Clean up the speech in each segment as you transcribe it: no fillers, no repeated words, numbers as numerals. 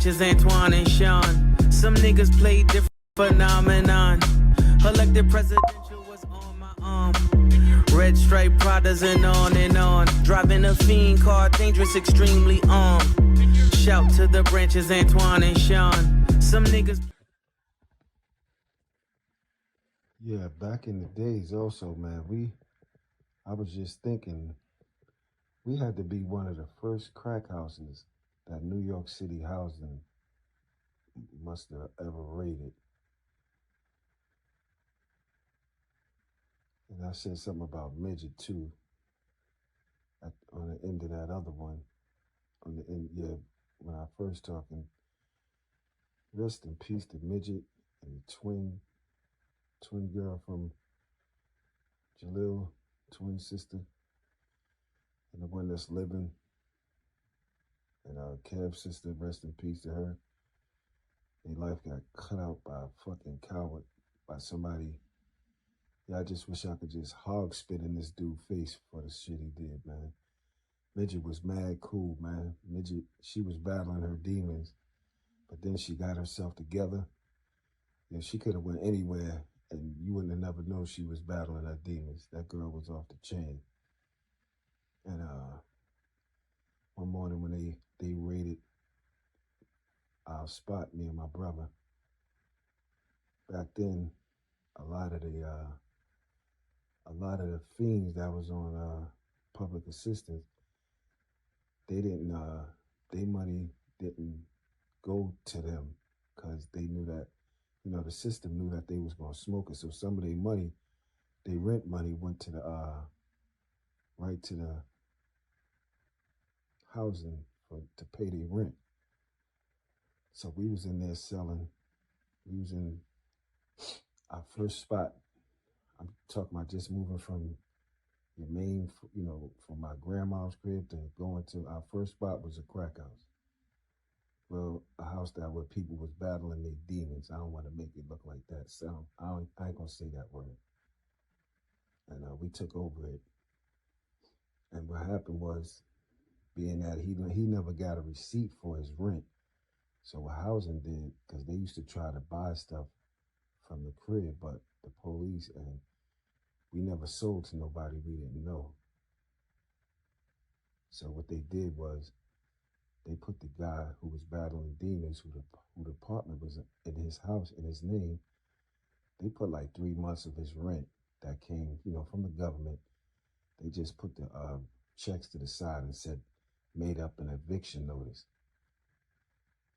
branches, Anton and Shon. Some niggas play different phenomenon. Elected presidential was on my arm. Red stripe Pradas and on. Driving a fiend car, dangerous, extremely armed. Shout to the branches, Anton and Shon. Some niggas. Yeah, back in the days also, man, I was just thinking, we had to be one of the first crack houses that New York City housing must have ever raided. And I said something about midget too, on the end of that other one. On the end, yeah, when I first talking, rest in peace to midget and the twin girl from Jalil, twin sister, and the one that's living, and Kev's sister, rest in peace to her. Their life got cut out by a fucking coward, by somebody. Yeah, I just wish I could just hog spit in this dude's face for the shit he did, man. Midget was mad cool, man. Midget, she was battling her demons, but then she got herself together. Yeah, she could have went anywhere, and you wouldn't have never known she was battling her demons. That girl was off the chain. And one morning when they raided our spot, me and my brother, back then, a lot of the fiends that was on public assistance, they didn't their money didn't go to them because they knew that, the system knew that they was gonna smoke it. So some of their money, their rent money went to the right to the housing to pay their rent. So we was in there selling. We was in our first spot. I'm talking about just moving from your main, from my grandma's crib to going to our first spot was a crack house. Well, a house that where people was battling their demons. I don't want to make it look like that. So I ain't gonna say that word. And we took over it. And what happened was, being that he never got a receipt for his rent. So what housing did, because they used to try to buy stuff from the crib, but the police, and we never sold to nobody we didn't know. So what they did was, they put the guy who was battling demons, who the partner was in his house, in his name, they put like 3 months of his rent that came, from the government. They just put the checks to the side and said, made up an eviction notice.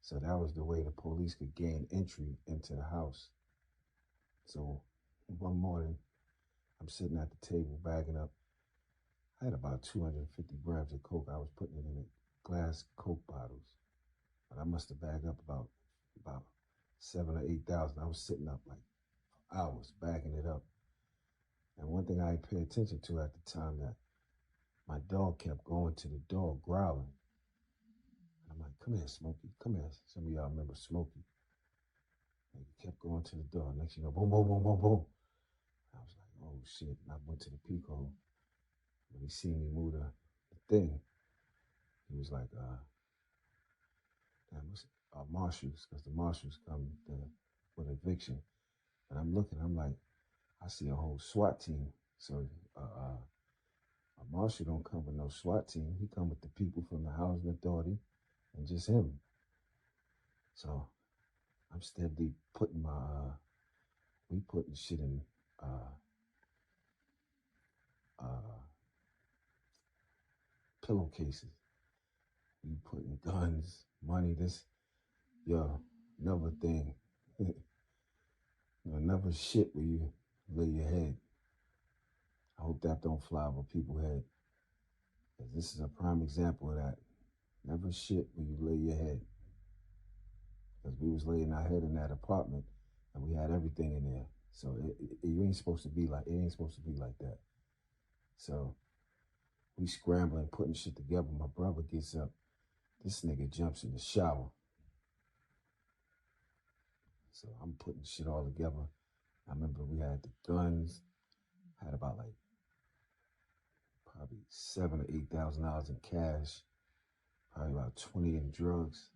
So that was the way the police could gain entry into the house. So one morning, I'm sitting at the table bagging up. I had about 250 grams of Coke. I was putting it in glass Coke bottles. But I must have bagged up about 7 or 8,000. I was sitting up like hours bagging it up. And one thing I didn't pay attention to at the time, that my dog kept going to the door growling. And I'm like, come here, Smokey, come here. Some of y'all remember Smokey. And he kept going to the door. Next thing you know, boom, boom, boom, boom, boom. I was like, oh shit. And I went to the peek hole. When he seen me move the thing, he was like, damn, what's marshals, because the marshals come with eviction. And I'm looking, I'm like, I see a whole SWAT team. So a marshal don't come with no SWAT team. He come with the people from the housing authority and just him. So I'm steadily putting we putting shit in pillowcases. We putting guns, money, another thing. Another shit where you lay your head. I hope that don't fly over people's head. Because this is a prime example of that. Never shit where you lay your head. Because we was laying our head in that apartment and we had everything in there. So it ain't supposed to be like that. So we scrambling, putting shit together. My brother gets up. This nigga jumps in the shower. So I'm putting shit all together. I remember we had the guns, had about like probably $7,000 or $8,000 in cash, probably about 20 in drugs.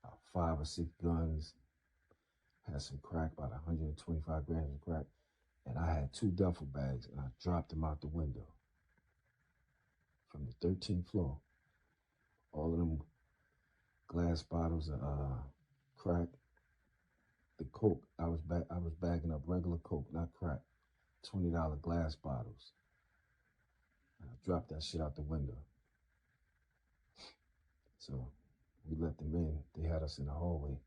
I 5 or 6 guns, had some crack, about 125 grams of crack, and I had 2 duffel bags, and I dropped them out the window from the 13th floor. All of them glass bottles of crack, the coke. I was bagging up regular coke, not crack. $20 glass bottles. I dropped that shit out the window. So we let them in. They had us in the hallway.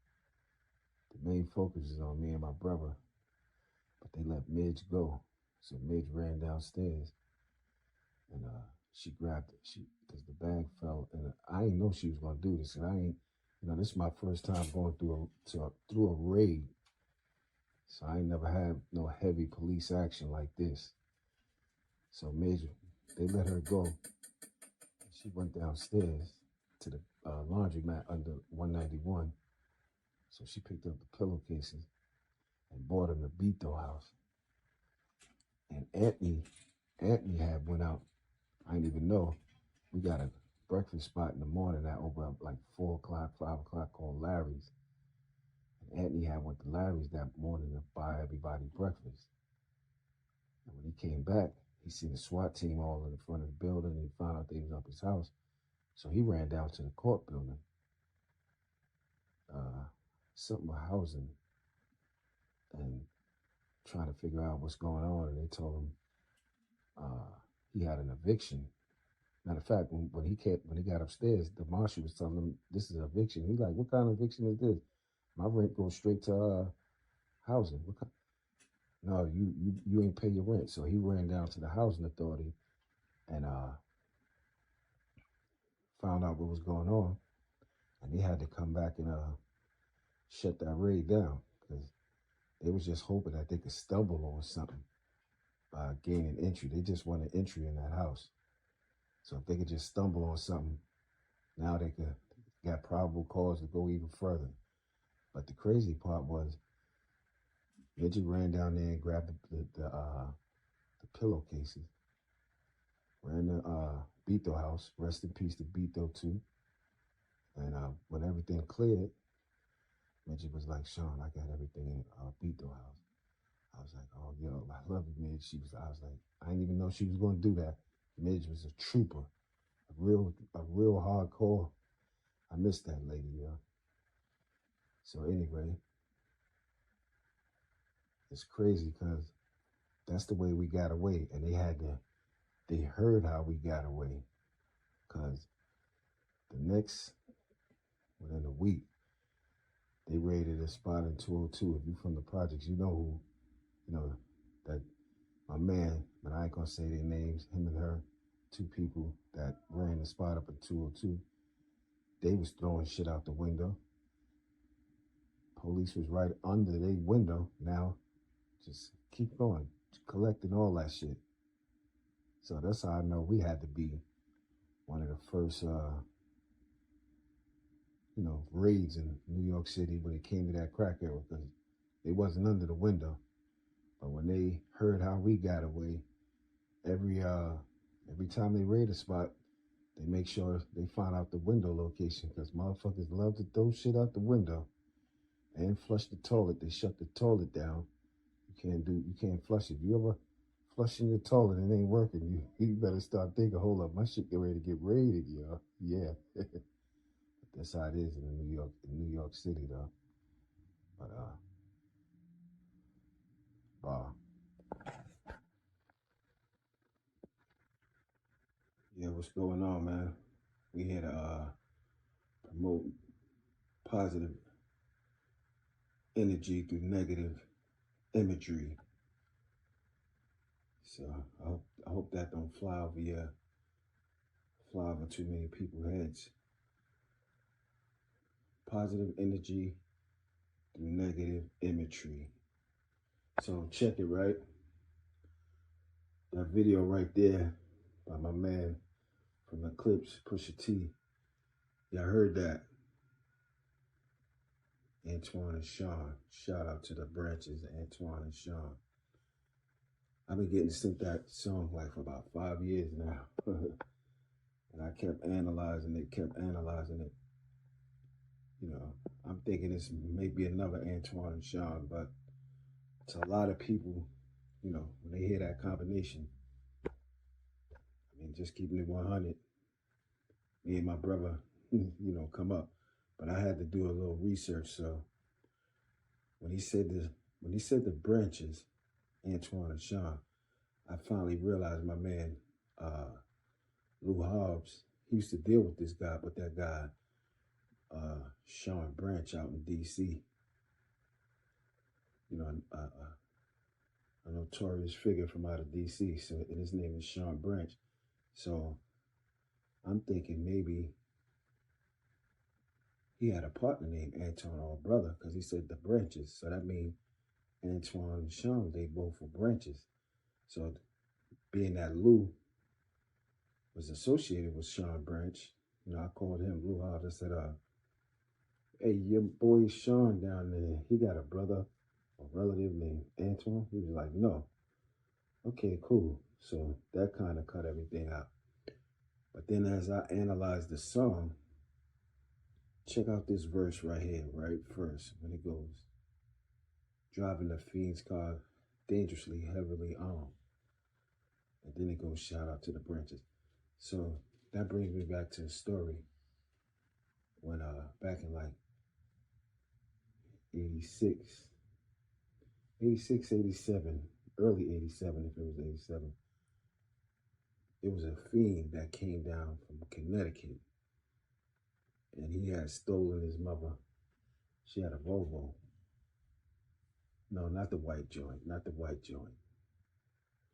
The main focus is on me and my brother, but they let Midge go. So Midge ran downstairs, and she grabbed it. Because the bag fell, and I didn't know she was gonna do this. And I ain't, this is my first time going through a raid. So I ain't never had no heavy police action like this. So Midge, they let her go. She went downstairs to the laundromat under 191. So she picked up the pillowcases and bought them to Beto house. And Anthony had went out. I didn't even know. We got a breakfast spot in the morning that opened up like 4 o'clock, 5 o'clock called Larry's. And Anthony had went to Larry's that morning to buy everybody breakfast. And when he came back, he seen the SWAT team all in the front of the building, and he found out they was up his house. So he ran down to the court building. Something with housing, and trying to figure out what's going on. And they told him he had an eviction. Matter of fact, when he got upstairs, the marshal was telling him this is an eviction. He's like, "What kind of eviction is this? My rent goes straight to housing. No, you ain't pay your rent." So he ran down to the housing authority and found out what was going on, and they had to come back and shut that raid down, because they was just hoping that they could stumble on something by gaining entry. They just wanted entry in that house. So if they could just stumble on something, now they got probable cause to go even further. But the crazy part was, Reggie ran down there and grabbed the pillowcases, ran to Beto house. Rest in peace to Beto too. And when everything cleared, Midge was like, "Shon, I got everything in Beto house." I was like, "Oh, yo, I love you, Midge." I was like, I didn't even know she was going to do that. Midge was a trooper, a real hardcore. I miss that lady, yo. So anyway, it's crazy because that's the way we got away. And they heard how we got away, because within a week, they raided a spot in 202. If you're from the projects, you know who, that my man, but I ain't gonna say their names, him and her, 2 people that ran the spot up in 202. They was throwing shit out the window. Police was right under their window. Now, just keep going, collecting all that shit. So that's how I know we had to be one of the first, raids in New York City when it came to that crack era, because they wasn't under the window. But when they heard how we got away, every time they raid a spot, they make sure they find out the window location, because motherfuckers love to throw shit out the window and flush the toilet. They shut the toilet down. You can't flush it. You ever flushing your toilet and it ain't working, you better start thinking, hold up, my shit get ready to get raided, yo. Yeah. That's how it is in New York City though. But yeah, what's going on, man? We here to promote positive energy through negative imagery. So I hope that don't fly over too many people's heads. Positive energy through negative imagery. So check it, right? That video right there by my man from the Clips, Pusha T. Y'all heard that? Anton and Shon. Shout out to the branches, Anton and Shon. I've been getting sent that song like for about 5 years now. And I kept analyzing it. I'm thinking this may be another Antoine and Shon, but to a lot of people, you know, when they hear that combination, I mean, just keeping it 100, me and my brother, you know, come up. But I had to do a little research. So when he said the branches, Antoine and Shon, I finally realized my man, Lou Hobbs, he used to deal with this guy, but that guy, Sean Branch out in D.C., you know, a notorious figure from out of D.C., so, and his name is Sean Branch. So I'm thinking maybe he had a partner named Anton or brother, because he said the branches. So that means Antoine and Sean, they both were branches. So being that Lou was associated with Sean Branch, you know, I called him Lou Hobbs. I said, hey, your boy Sean down there, he got a brother or relative named Antoine? He was like, no. Okay, cool. So that kind of cut everything out. But then as I analyzed the song, check out this verse right here, right first, when it goes, driving the fiend's car dangerously, heavily armed. And then it goes, shout out to the branches. So that brings me back to the story when back in like 86, 87, early 87, if it was 87, it was a fiend that came down from Connecticut, and he had stolen his mother. She had a Volvo. No, not the white joint, not the white joint.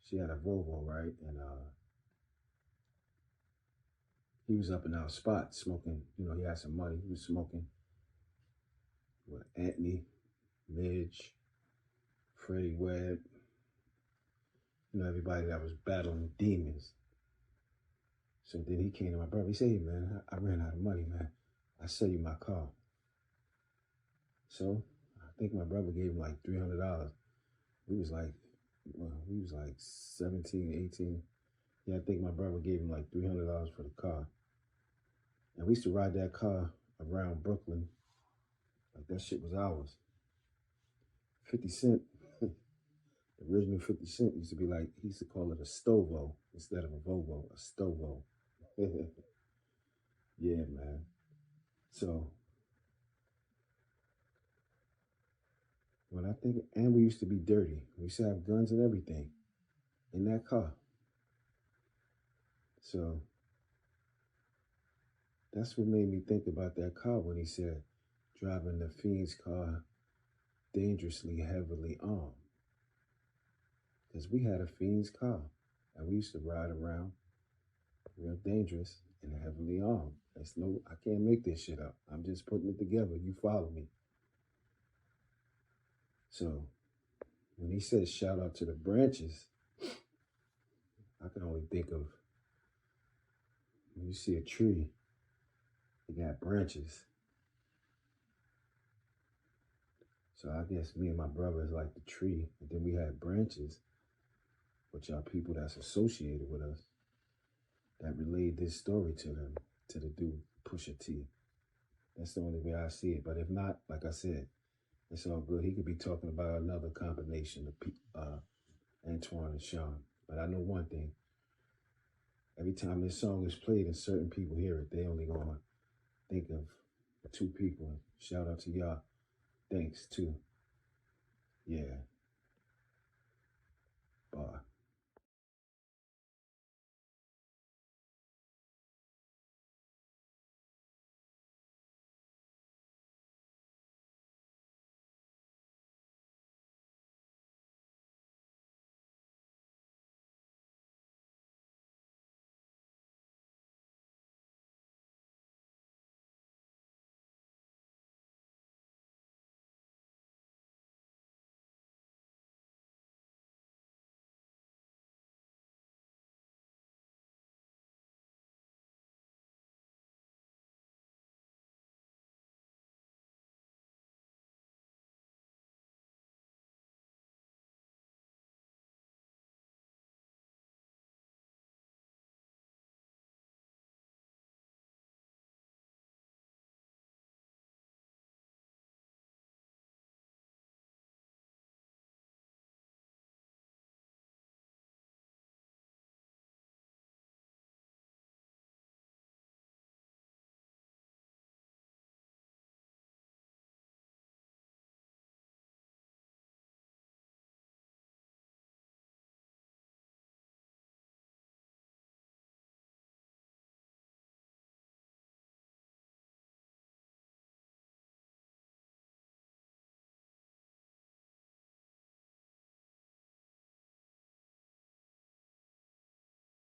She had a Volvo, right? And he was up in our spot smoking. You know, he had some money. He was smoking with Anthony, Midge, Freddie Webb, you know, everybody that was battling demons. So then he came to my brother. He said, hey, man, I ran out of money, man. I'll sell you my car. So I think my brother gave him like $300. We was like 17, 18. Yeah, I think my brother gave him like $300 for the car. And we used to ride that car around Brooklyn. Like that shit was ours. 50 Cent, the original 50 Cent used to be like, he used to call it a Stovo instead of a Volvo, a Stovo. Yeah, man. So when I think, and we used to be dirty. We used to have guns and everything in that car. So that's what made me think about that car when he said, driving the fiend's car dangerously, heavily armed. Because we had a fiend's car, and we used to ride around real dangerous and heavily armed. I can't make this shit up. I'm just putting it together. You follow me. So when he says shout out to the branches, I can only think of when you see a tree, it got branches. So I guess me and my brother is like the tree, and then we had branches, which are people that's associated with us, that relayed this story to them, to the dude, Pusha T. That's the only way I see it. But if not, like I said, it's all good. He could be talking about another combination of Antoine and Shon. But I know one thing. Every time this song is played and certain people hear it, they only going to think of two people. Shout out to y'all. Thanks, too. Yeah. Bye.